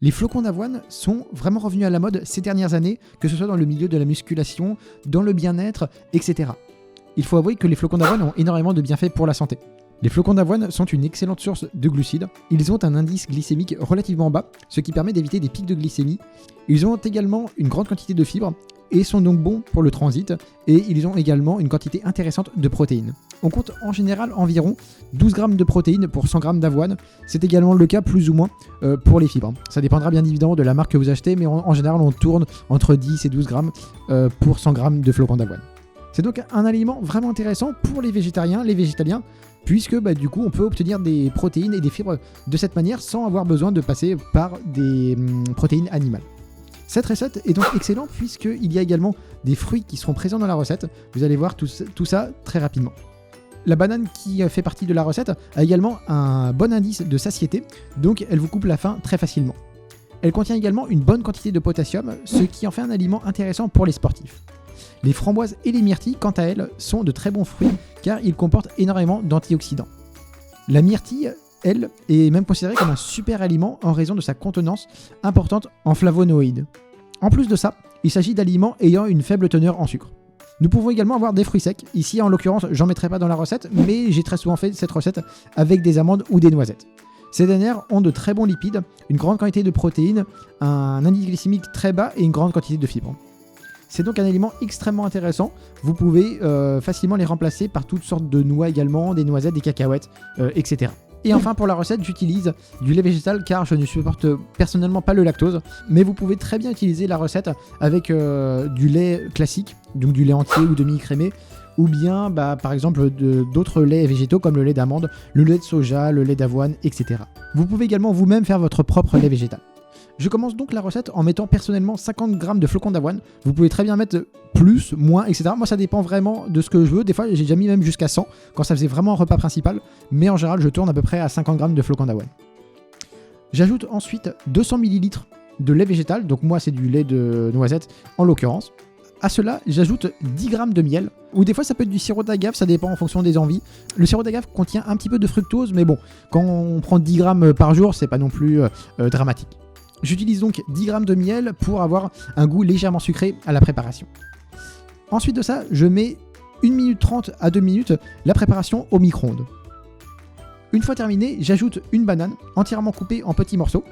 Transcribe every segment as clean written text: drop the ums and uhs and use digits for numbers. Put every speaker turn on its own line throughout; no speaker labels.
Les flocons d'avoine sont vraiment revenus à la mode ces dernières années, que ce soit dans le milieu de la musculation, dans le bien-être, etc. Il faut avouer que les flocons d'avoine ont énormément de bienfaits pour la santé. Les flocons d'avoine sont une excellente source de glucides. Ils ont un indice glycémique relativement bas, ce qui permet d'éviter des pics de glycémie. Ils ont également une grande quantité de fibres et sont donc bons pour le transit. Et ils ont également une quantité intéressante de protéines. On compte en général environ 12 grammes de protéines pour 100 grammes d'avoine. C'est également le cas plus ou moins pour les fibres. Ça dépendra bien évidemment de la marque que vous achetez, mais en général on tourne entre 10 et 12 grammes pour 100 grammes de flocons d'avoine. C'est donc un aliment vraiment intéressant pour les végétariens, les végétaliens, puisque du coup on peut obtenir des protéines et des fibres de cette manière sans avoir besoin de passer par des protéines animales. Cette recette est donc excellente puisqu'il y a également des fruits qui seront présents dans la recette. Vous allez voir tout ça très rapidement. La banane qui fait partie de la recette a également un bon indice de satiété, donc elle vous coupe la faim très facilement. Elle contient également une bonne quantité de potassium, ce qui en fait un aliment intéressant pour les sportifs. Les framboises et les myrtilles, quant à elles, sont de très bons fruits car ils comportent énormément d'antioxydants. La myrtille, elle, est même considérée comme un super aliment en raison de sa contenance importante en flavonoïdes. En plus de ça, il s'agit d'aliments ayant une faible teneur en sucre. Nous pouvons également avoir des fruits secs. Ici, en l'occurrence, j'en mettrai pas dans la recette, mais j'ai très souvent fait cette recette avec des amandes ou des noisettes. Ces dernières ont de très bons lipides, une grande quantité de protéines, un indice glycémique très bas et une grande quantité de fibres. C'est donc un aliment extrêmement intéressant. Vous pouvez facilement les remplacer par toutes sortes de noix également, des noisettes, des cacahuètes, etc. Et enfin pour la recette, j'utilise du lait végétal car je ne supporte personnellement pas le lactose. Mais vous pouvez très bien utiliser la recette avec du lait classique, donc du lait entier ou demi-écrémé, ou bien par exemple d'autres laits végétaux comme le lait d'amande, le lait de soja, le lait d'avoine, etc. Vous pouvez également vous-même faire votre propre lait végétal. Je commence donc la recette en mettant personnellement 50 grammes de flocons d'avoine. Vous pouvez très bien mettre plus, moins, etc. Moi ça dépend vraiment de ce que je veux. Des fois j'ai déjà mis même jusqu'à 100 quand ça faisait vraiment un repas principal. Mais en général je tourne à peu près à 50 grammes de flocons d'avoine. J'ajoute ensuite 200 ml de lait végétal. Donc moi c'est du lait de noisette en l'occurrence. À cela, j'ajoute 10 grammes de miel, ou des fois ça peut être du sirop d'agave, ça dépend en fonction des envies. Le sirop d'agave contient un petit peu de fructose, mais bon, quand on prend 10 grammes par jour, c'est pas non plus dramatique. J'utilise donc 10 grammes de miel pour avoir un goût légèrement sucré à la préparation. Ensuite de ça, je mets 1 minute 30 à 2 minutes la préparation au micro-ondes. Une fois terminé, j'ajoute une banane entièrement coupée en petits morceaux.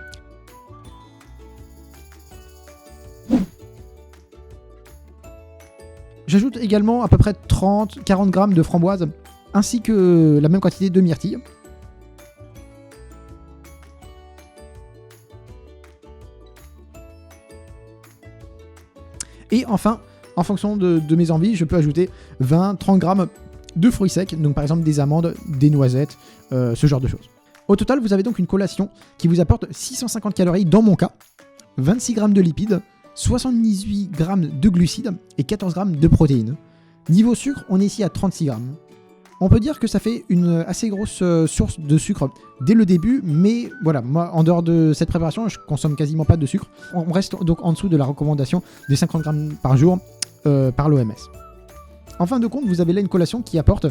J'ajoute également à peu près 30-40 grammes de framboises ainsi que la même quantité de myrtilles. Et enfin, en fonction de mes envies, je peux ajouter 20-30 grammes de fruits secs, donc par exemple des amandes, des noisettes, ce genre de choses. Au total, vous avez donc une collation qui vous apporte 650 calories dans mon cas, 26 grammes de lipides, 78 grammes de glucides et 14 grammes de protéines. Niveau sucre, on est ici à 36 grammes. On peut dire que ça fait une assez grosse source de sucre dès le début, mais voilà, moi en dehors de cette préparation, je consomme quasiment pas de sucre. On reste donc en dessous de la recommandation des 50 grammes par jour par l'OMS. En fin de compte, vous avez là une collation qui apporte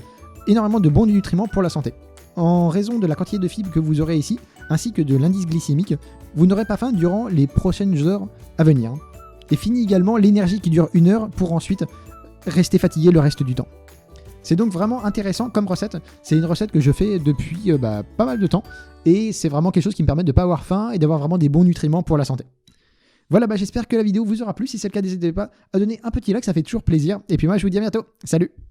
énormément de bons nutriments pour la santé. En raison de la quantité de fibres que vous aurez ici, ainsi que de l'indice glycémique, vous n'aurez pas faim durant les prochaines heures à venir. Et finit également l'énergie qui dure 1 heure pour ensuite rester fatigué le reste du temps. C'est donc vraiment intéressant comme recette. C'est une recette que je fais depuis pas mal de temps. Et c'est vraiment quelque chose qui me permet de ne pas avoir faim et d'avoir vraiment des bons nutriments pour la santé. Voilà, j'espère que la vidéo vous aura plu. Si c'est le cas, n'hésitez pas à donner un petit like, ça fait toujours plaisir. Et puis moi, je vous dis à bientôt. Salut!